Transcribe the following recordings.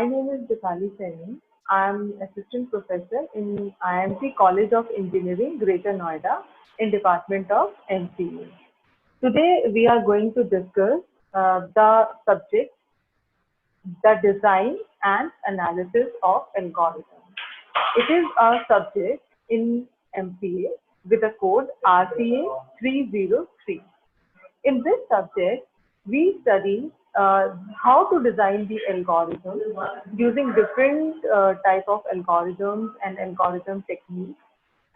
My name is Dipali Saini. I am assistant professor in IMT College of Engineering, Greater Noida, in Department of MCA. Today we are going to discuss the subject, the design and analysis of algorithms. It is a subject in MCA with a code RCA 303. In this subject, we study how to design the algorithm using different type of algorithms and algorithm techniques,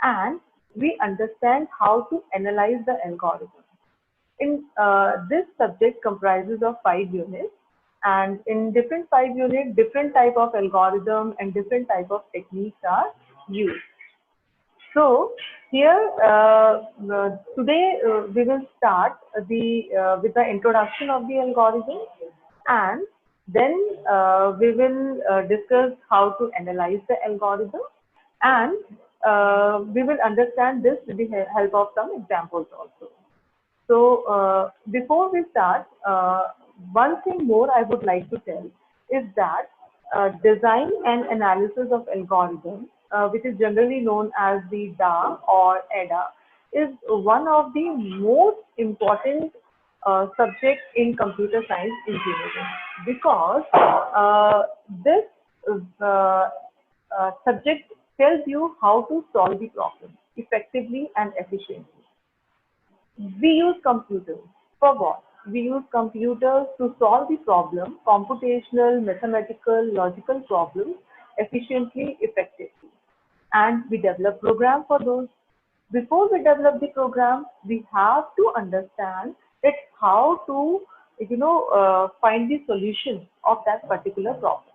and we understand how to analyze the algorithm. In this subject comprises of 5 units, and in different 5 units, different type of algorithm and different type of techniques are used. So here today we will start the with the introduction of the algorithm, and then we will discuss how to analyze the algorithm, and we will understand this with the help of some examples also. So before we start, one thing more I would like to tell is that design and analysis of algorithm, which is generally known as the DA or ADA, is one of the most important subjects in computer science engineering, because this subject tells you how to solve the problem effectively and efficiently. We use computers for what? We use computers to solve the problem, computational, mathematical, logical problems efficiently, effectively. And we develop program for those. Before we develop the program, we have to understand that how to, find the solution of that particular problem.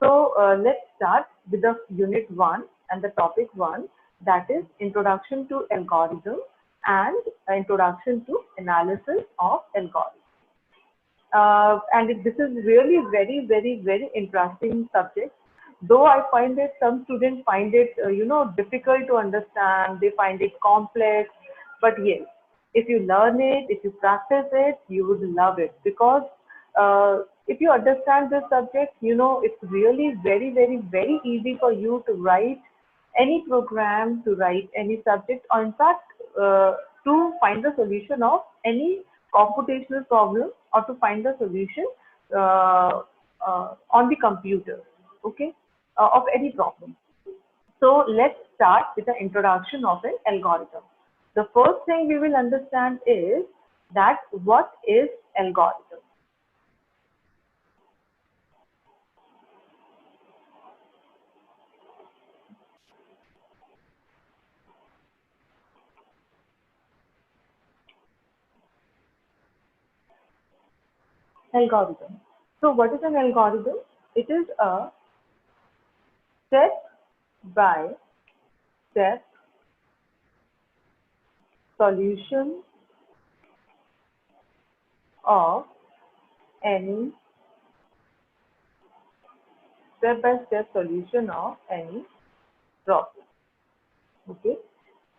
So let's start with the unit one and the topic one, that is introduction to algorithm and introduction to analysis of algorithm. This is really very, very, very interesting subject. Though I find that some students find it, difficult to understand, they find it complex, but yes, if you learn it, if you practice it, you would love it, because if you understand this subject, it's really very, very, very easy for you to write any program, to write any subject, or in fact, to find the solution of any computational problem, or to find the solution on the computer, okay, of any problem. So let's start with the introduction of an algorithm. The first thing we will understand is that what is algorithm? Algorithm. So what is an algorithm? It is a step by step solution of any step-by-step solution of any problem. Okay.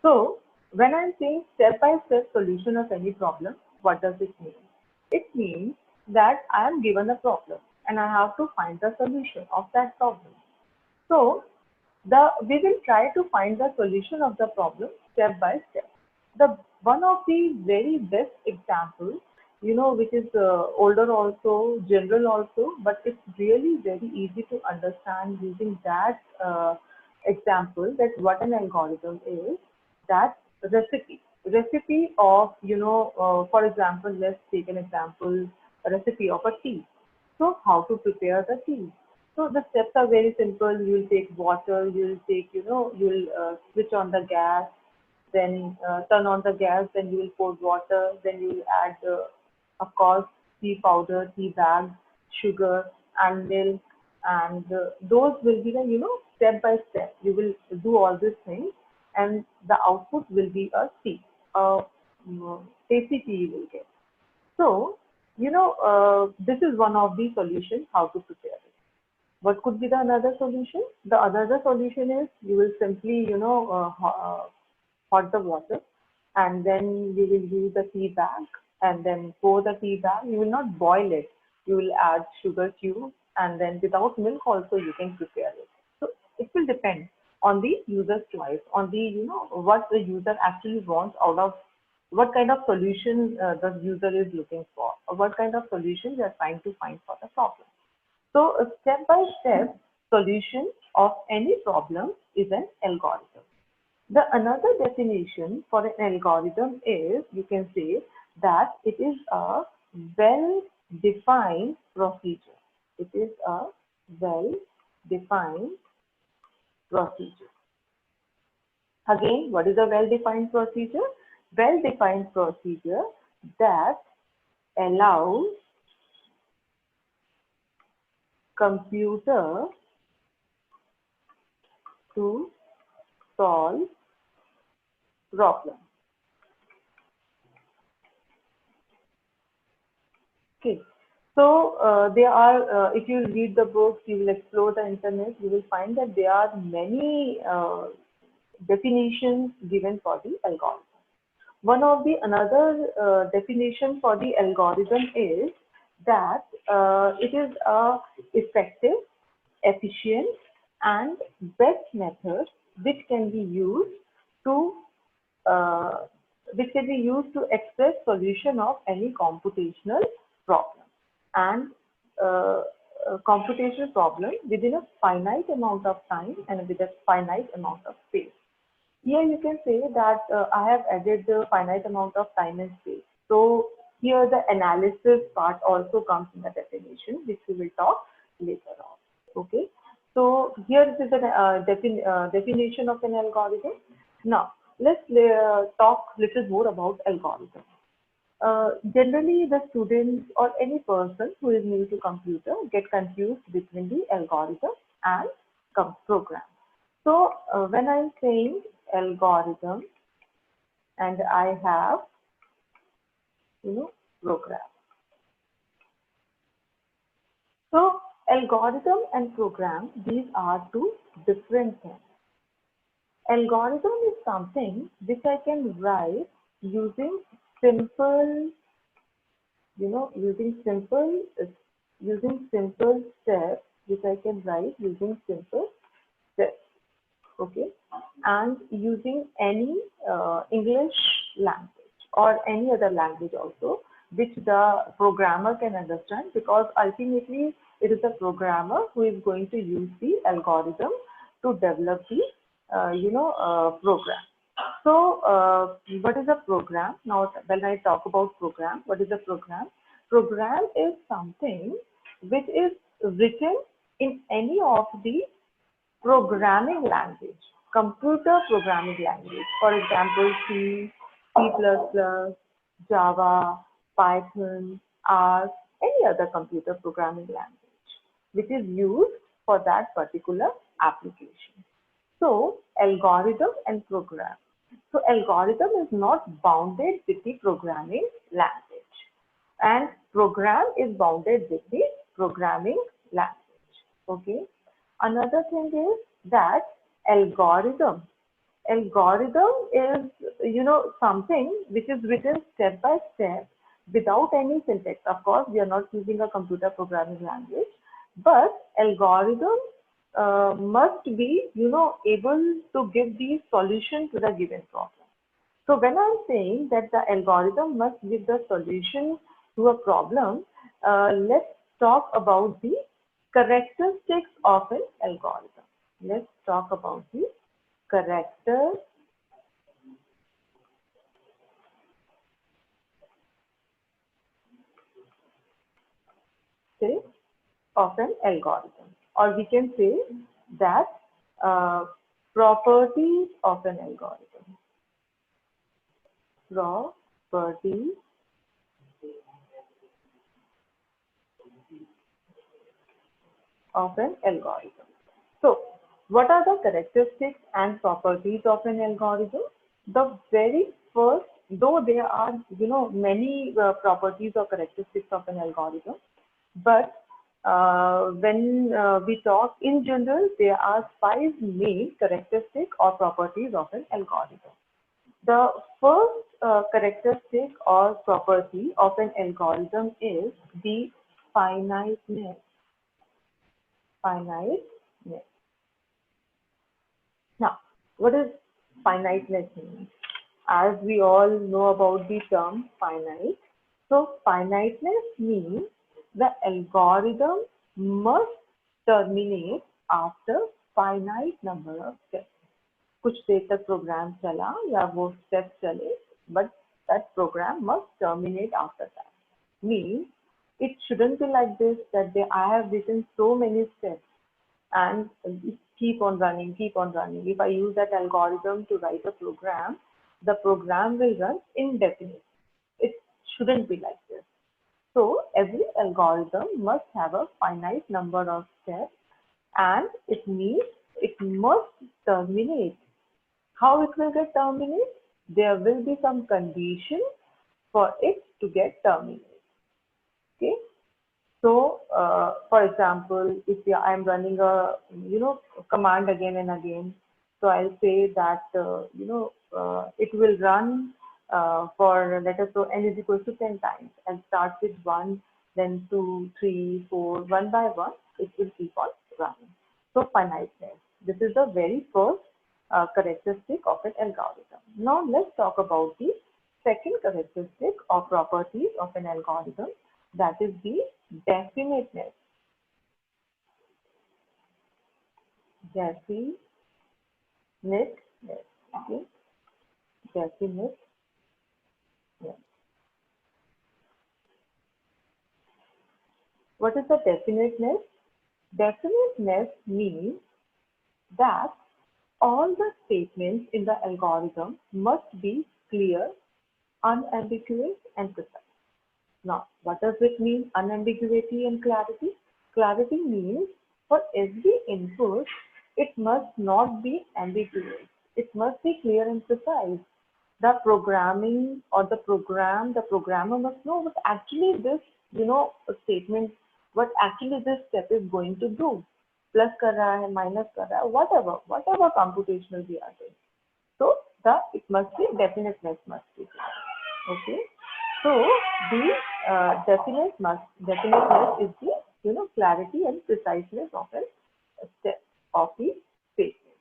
So when I'm saying step-by-step solution of any problem, what does it mean? It means that I am given a problem and I have to find the solution of that problem. So we will try to find the solution of the problem step by step. The one of the very best examples, which is older also, general also, but it's really very easy to understand using that example, that what an algorithm is, that recipe of, for example, let's take an example, a recipe of a tea. So how to prepare the tea? So the steps are very simple. You'll take water, you'll take, you'll switch on the gas, then turn on the gas, then you will pour water, then you will add, of course, tea powder, tea bag, sugar, and milk, and those will be the, step by step. You will do all these things, and the output will be a tea, a tasty tea you will get. So, this is one of the solutions how to prepare it. What could be the another solution? The another solution is you will simply, hot the water, and then you will use the tea bag and then pour the tea bag. You will not boil it. You will add sugar cube, and then without milk also you can prepare it. So it will depend on the user's choice, on the what the user actually wants out of what kind of solution the user is looking for, or what kind of solution they are trying to find for the problem. So a step-by-step solution of any problem is an algorithm. The another definition for an algorithm is, you can say that it is a well-defined procedure. It is a well-defined procedure. Again, what is a well-defined procedure? Well-defined procedure that allows computer to solve problem. Okay. So there are, if you read the books, you will explore the internet, you will find that there are many definitions given for the algorithm. One of the another definition for the algorithm is that it is a effective, efficient, and best method which can be used to uh, express solution of any computational problem, and a computational problem within a finite amount of time and with a finite amount of space. Here you can say that I have added the finite amount of time and space. So here the analysis part also comes in the definition, which we will talk later on. Okay. So here is the definition of an algorithm. Now let's talk little more about algorithm. Generally, the students or any person who is new to computer get confused between the algorithm and program. So when I'm saying algorithm and I have, program. So algorithm and program, these are two different things. Algorithm is something which I can write using simple, using simple steps, which I can write using simple steps. Okay, and using any English language or any other language also, which the programmer can understand, because ultimately it is the programmer who is going to use the algorithm to develop the program. So what is a program? Now when I talk about program, what is a program? Program is something which is written in any of the programming language, computer programming language, for example, C, C++, Java, Python, R, any other computer programming language, which is used for that particular application. So, algorithm and program. So, algorithm is not bounded with the programming language, and program is bounded with the programming language. Okay. Another thing is that algorithm. Algorithm is, something which is written step by step without any syntax. Of course, we are not using a computer programming language, but algorithm must be, able to give the solution to the given problem. So when I'm saying that the algorithm must give the solution to a problem, let's talk about the characteristics of an algorithm. Let's talk about the characteristics of an algorithm, or we can say that uh, properties of an algorithm. Properties of an algorithm. So, what are the characteristics and properties of an algorithm? The very first, though there are, many properties or characteristics of an algorithm, but when we talk in general, there are five main characteristics or properties of an algorithm. The first characteristic or property of an algorithm is the finiteness. finiteness. Now, what does finiteness mean? As we all know about the term finite, so finiteness means the algorithm must terminate after finite number of steps. कुछ देर तक programme चला या वो step चले, but that program must terminate after that. Means it shouldn't be like this that I have written so many steps and it keep on running, keep on running. If I use that algorithm to write a program, the program will run indefinitely. It shouldn't be like this. So every algorithm must have a finite number of steps and it means it must terminate. How it will get terminated? There will be some condition for it to get terminated. Okay. So, for example, if I'm running a command again and again, so I'll say that it will run for, let us say, n is equal to 10 times and start with 1, then 2, 3, 4, one by one, it will keep on running. So finiteness. This is the very first characteristic of an algorithm. Now let's talk about the second characteristic or properties of an algorithm, that is the definiteness. Definiteness. Okay. Definiteness. What is the definiteness? Definiteness means that all the statements in the algorithm must be clear, unambiguous, and precise. Now, what does it mean, unambiguity and clarity? Clarity means for every input, it must not be ambiguous. It must be clear and precise. The programming or the programmer must know what actually this, statement, what actually this step is going to do. Plus kar raha hai, minus kar raha hai, whatever computational we are doing. So it must be definiteness must be there. Okay. So the definiteness is the clarity and preciseness of a step of the statement.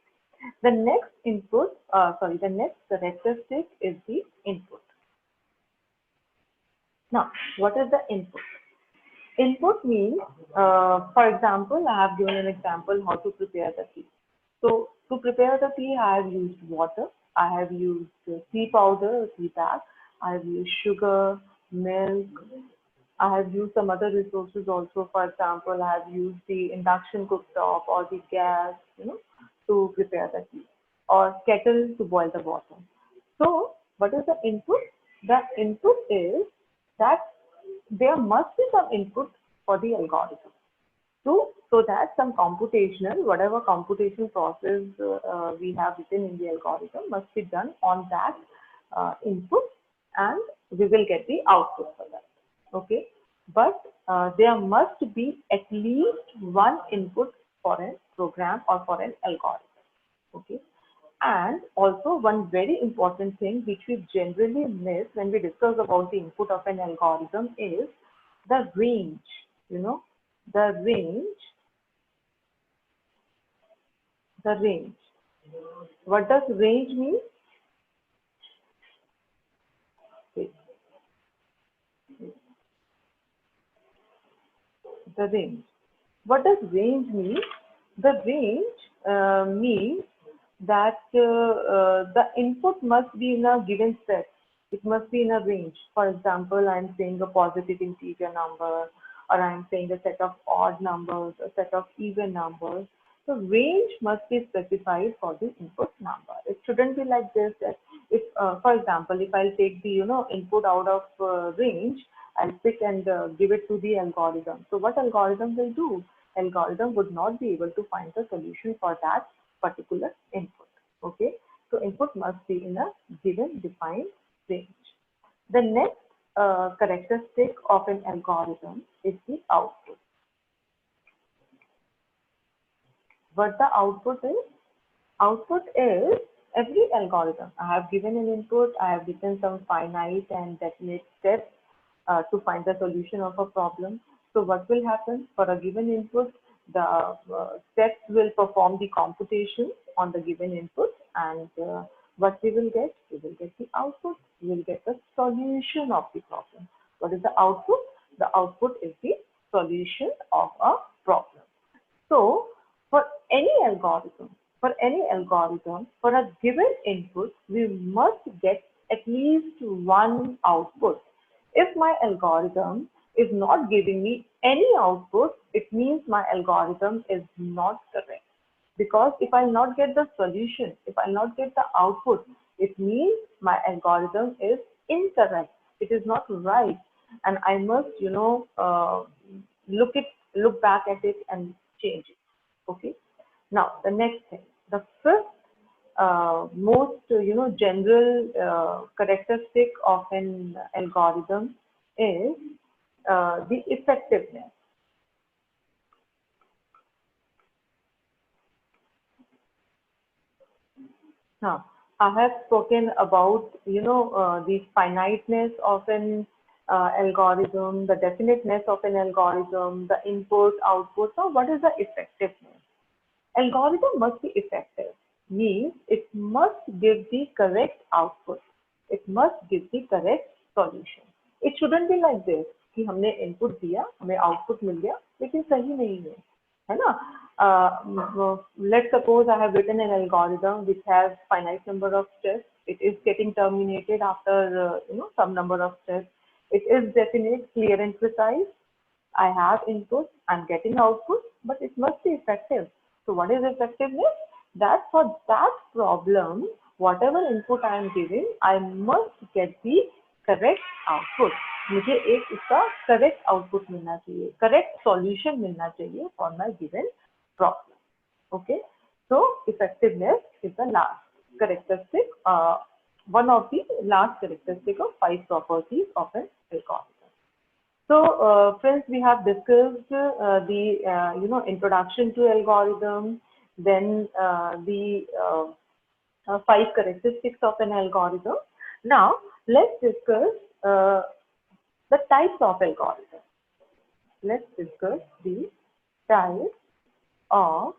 The next the next characteristic is the input. Now, what is the input? Input means, for example, I have given an example how to prepare the tea. So to prepare the tea, I have used water, I have used tea powder, tea bag, I have used sugar, milk, I have used some other resources also. For example, I have used the induction cooktop or the gas, to prepare the tea, or kettle to boil the water. So what is the input? The input is that there must be some input for the algorithm. So that some computational, whatever computational process we have written in the algorithm must be done on that input, and we will get the output for that. Okay, but there must be at least one input for a program or for an algorithm. Okay, and also one very important thing which we generally miss when we discuss about the input of an algorithm is the range. The range. The range. What does range mean? The range. What does range mean? The range means that the input must be in a given set. It must be in a range. For example, I'm saying a positive integer number, or I'm saying a set of odd numbers, a set of even numbers. So range must be specified for the input number. It shouldn't be like this that if, for example, if I'll take the input out of range, I'll pick and give it to the algorithm. So what algorithm will do? Algorithm would not be able to find the solution for that particular input. Okay, so input must be in a given defined range. The next characteristic of an algorithm is the output. What the output is? Output is every algorithm. I have given an input, I have written some finite and definite steps to find the solution of a problem. So what will happen for a given input? The steps will perform the computation on the given input, and what we will get? We will get the output. We will get the solution of the problem. What is the output? The output is the solution of a problem. So for any algorithm, for a given input, we must get at least one output. If my algorithm is not giving me any output, it means my algorithm is not correct. Because if I'll not get the solution, if I'll not get the output, it means my algorithm is incorrect. It is not right, and I must, look back at it and change it. Okay. Now the next thing, the fifth most general characteristic of an algorithm is the effectiveness. Now, I have spoken about the finiteness of an algorithm, the definiteness of an algorithm, the input, output. Now, what is the effectiveness? Algorithm must be effective, means it must give the correct output. It must give the correct solution. It shouldn't be like this कि हमने input दिया, हमें output मिल गया, लेकिन सही नहीं है ना? Let's suppose I have written an algorithm which has finite number of steps. It is getting terminated after some number of steps. It is definite, clear, and precise. I have input, I'm getting output, but it must be effective. So what is effectiveness? That for that problem, whatever input I am giving, I must get the correct output. मुझे एक इसका correct output मिलना चाहिए, correct solution मिलना चाहिए for my given problem. Okay, so effectiveness is the last characteristic, one of the last characteristic of 5 properties of an algorithm. So, friends, we have discussed the introduction to algorithm, then the 5 characteristics of an algorithm. Now, let's discuss the types of algorithm. Let's discuss the types of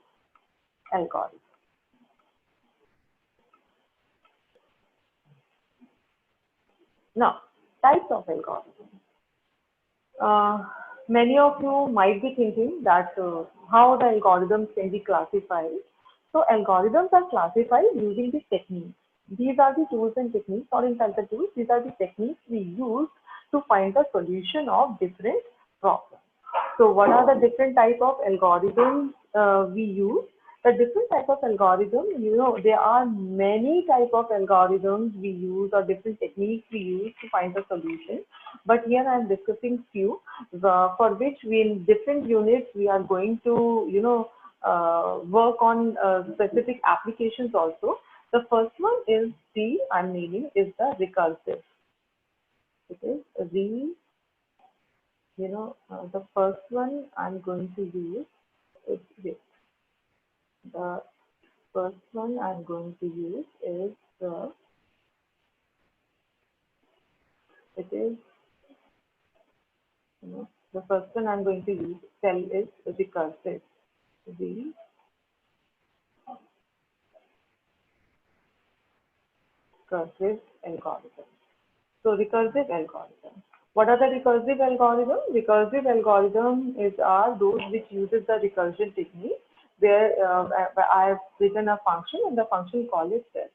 algorithm. Now, types of algorithm. Many of you might be thinking that how the algorithms can be classified. So algorithms are classified using the techniques. These are the tools and techniques, or inside the tools, these are the techniques we use to find the solution of different problems. So what are the different type of algorithms we use? The different type of algorithm, there are many type of algorithms we use or different techniques we use to find the solution. But here I am discussing few for which we in different units we are going to, work on specific applications also. The first one is I'm naming is the recursive. It is the first one I'm going to use is this. The first one I'm going to use is the first one I'm going to use is recursive. Recursive algorithm. So recursive algorithm. What are the recursive algorithm? Recursive algorithm are those which uses the recursion technique, where I have written a function and the function call itself.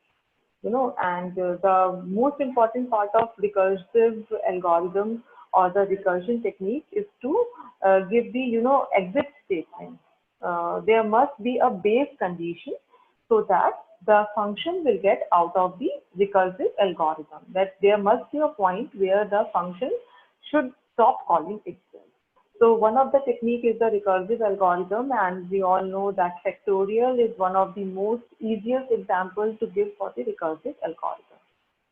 And the most important part of recursive algorithm or the recursion technique is to give the exit statement. There must be a base condition so that the function will get out of the recursive algorithm. That there must be a point where the function should stop calling itself. So one of the technique is the recursive algorithm, and we all know that factorial is one of the most easiest examples to give for the recursive algorithm.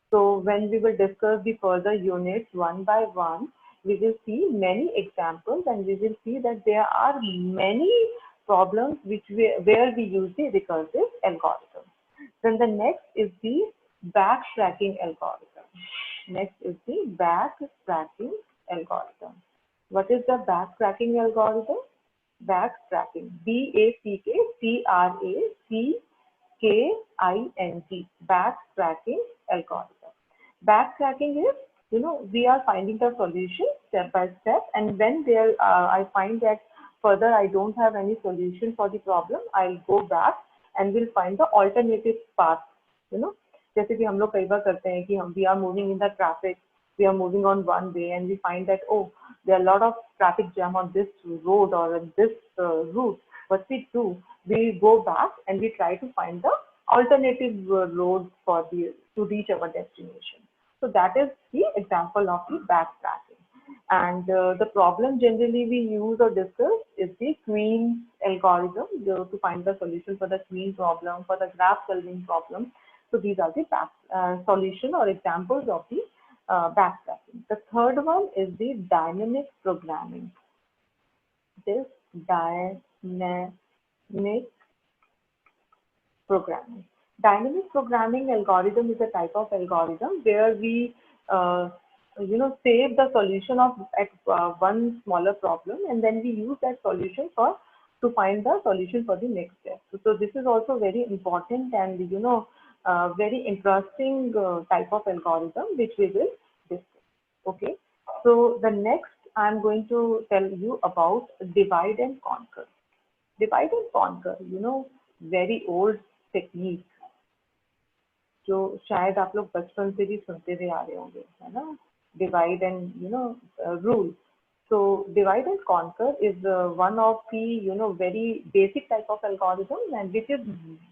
So when we will discuss the further units one by one, we will see many examples, and we will see that there are many problems where we use the recursive algorithm. Then the next is the backtracking algorithm. Next is the backtracking algorithm. What is the backtracking algorithm? Backtracking. Backtracking. Backtracking algorithm. Backtracking is, we are finding the solution step by step, and when I find that further I don't have any solution for the problem, I'll go back and will find the alternative path. you know जैसे कि हम लोग कई बार करते हैं कि हम we are moving in the traffic, we are moving on one way, and we find that, oh, there are a lot of traffic jam on this road or on this route. What we do, we go back and we try to find the alternative road for the to reach our destination. So that is the example of the backtracking. And the problem generally we use or discuss is the Queen's algorithm to find the solution for the Queen problem, for the graph solving problem. So these are the solution or examples of the backtracking. The third one is the dynamic programming. This dynamic programming. Dynamic programming algorithm is a type of algorithm where we save the solution of at one smaller problem, and then we use that solution to find the solution for the next step. So this is also very important and very interesting type of algorithm which we will discuss. Okay. So the next I'm going to tell you about divide and conquer. Divide and conquer, very old technique जो शायद आप लोग बचपन से भी सुनते हुए आ रहे होंगे, है ना? Divide and rule. So divide and conquer is one of the very basic type of algorithm, and which is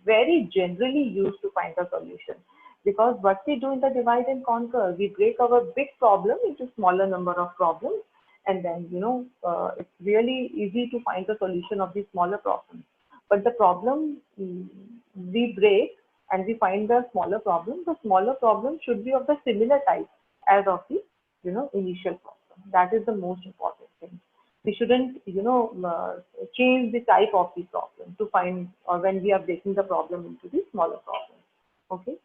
very generally used to find a solution. Because what we do in the divide and conquer, we break our big problem into smaller number of problems, and then it's really easy to find the solution of these smaller problems. But the problem we break and we find the smaller problem, the smaller problem should be of the similar type as of the initial problem. That is the most important thing. We shouldn't change the type of the problem to find, or when we are breaking the problem into the smaller problem. Okay.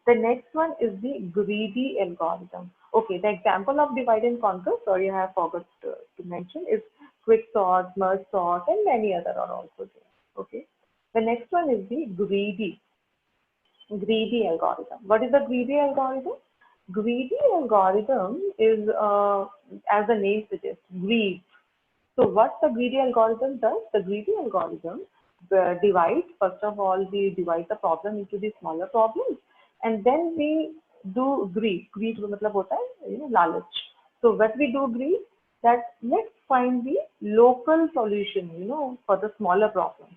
The next one is the greedy algorithm. Okay, the example of divide and conquer, sorry, I have forgot to mention, is quick sort, merge sort, and many other are also there. Okay. The next one is the greedy algorithm. What is the greedy algorithm? Greedy algorithm is, as the name suggests, greed. So what the greedy algorithm does? The greedy algorithm divides, first of all, we divide the problem into the smaller problems, and then we do greed. Greed मतलब होता है, लालच. So what we do greed, that let's find the local solution, for the smaller problem,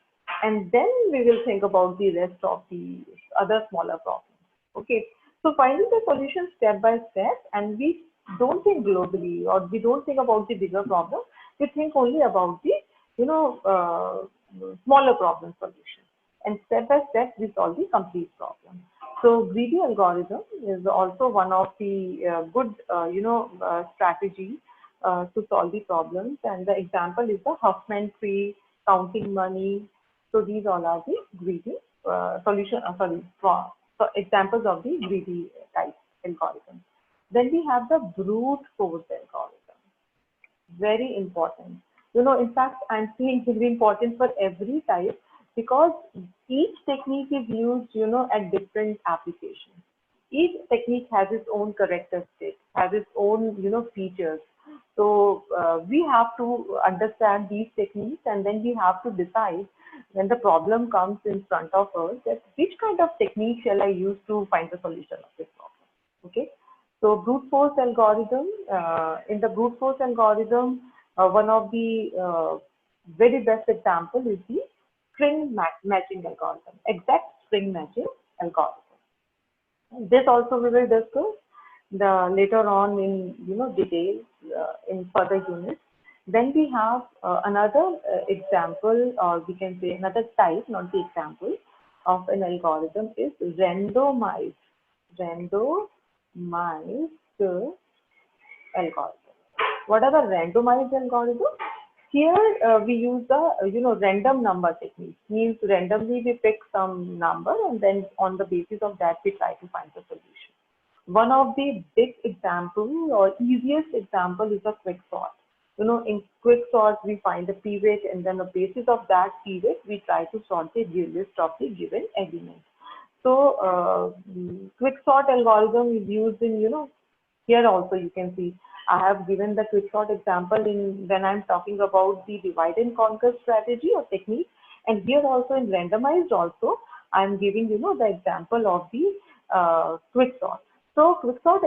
and then we will think about the rest of the other smaller problems. Okay. So finding the solution step by step, and we don't think globally, or we don't think about the bigger problem. We think only about the smaller problem solution, and step by step we solve the complete problem. So greedy algorithm is also one of the good strategy to solve the problems, and the example is the Huffman tree, counting money. So these all are the greedy examples of the greedy type algorithm. Then we have the brute force algorithm. Very important. In fact, I'm saying it's very important for every type, because each technique is used, at different applications. Each technique has its own characteristics, has its own, features. So we have to understand these techniques, and then we have to decide when the problem comes in front of us, that which kind of technique shall I use to find the solution of this problem. Okay. So brute force algorithm, in the brute force algorithm, one of the very best example is the string matching algorithm, exact string matching algorithm. This also we will discuss later on in details in further units. Then we have another example, or we can say another type, not the example, of an algorithm is randomized algorithm. What are the randomized algorithms? Here we use the random number technique. Means randomly we pick some number, and then on the basis of that we try to find the solution. One of the big example or easiest example is a quick sort. In quicksort, we find the pivot, and then on the basis of that pivot, we try to sort the list of the given element. So quicksort algorithm is used in, here also you can see I have given the quicksort example in when I'm talking about the divide and conquer strategy or technique, and here also in randomized also I'm giving the example of the quicksort. So quicksort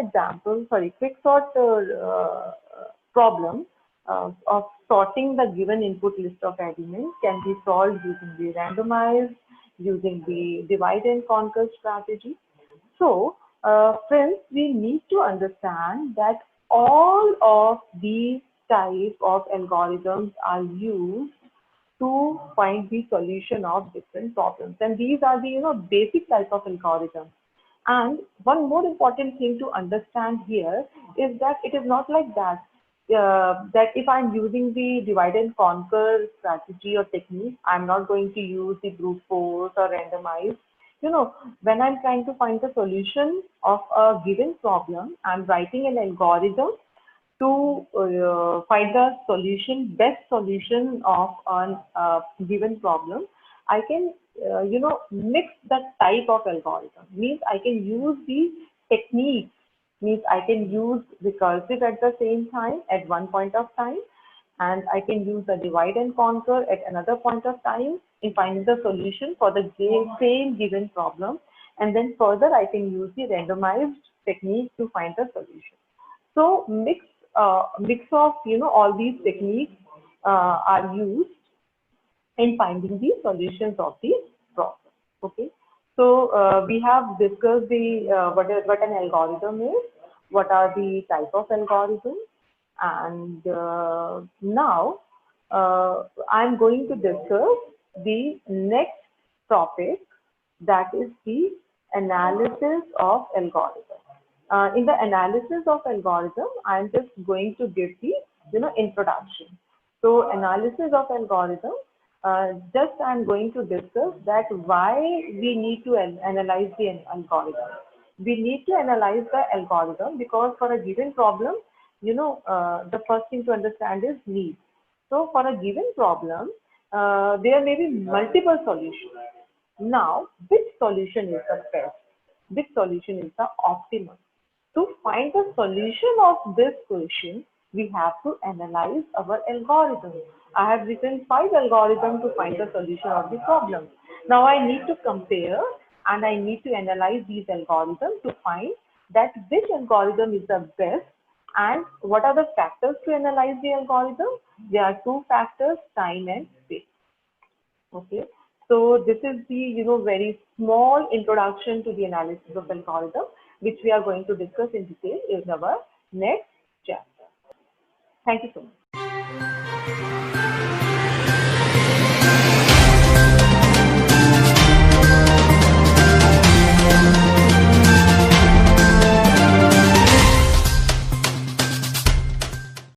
problem of sorting the given input list of elements can be solved using the randomized, using the divide and conquer strategy. So, friends, we need to understand that all of these type of algorithms are used to find the solution of different problems. And these are the basic type of algorithms. And one more important thing to understand here is that it is not like that. That if I'm using the divide and conquer strategy or technique, I'm not going to use the brute force or randomize. When I'm trying to find the solution of a given problem, I'm writing an algorithm to find the best solution of a given problem. I can, mix that type of algorithm. Means I can use the techniques. Means I can use recursive at the same time at one point of time, and I can use the divide and conquer at another point of time in finding the solution for the same given problem. And then further, I can use the randomized technique to find the solution. So mix of all these techniques are used in finding the solutions of the problem. Okay. So we have discussed the what an algorithm is, what are the type of algorithms, and now I'm going to discuss the next topic, that is the analysis of algorithm. In the analysis of algorithm, I'm just going to give the introduction. So analysis of algorithm, just I'm going to discuss that why we need to analyze the algorithm. We need to analyze the algorithm because for a given problem, the first thing to understand is need. So for a given problem, there may be multiple solutions. Now, which solution is the best? Which solution is the optimal? To find the solution of this question, we have to analyze our algorithm. I have written 5 algorithms to find the solution of the problem. Now I need to compare and I need to analyze these algorithms to find that which algorithm is the best and what are the factors to analyze the algorithm. There are 2 factors, time and space. Okay. So this is the very small introduction to the analysis of algorithm, which we are going to discuss in detail in our next chapter. Thank you so much.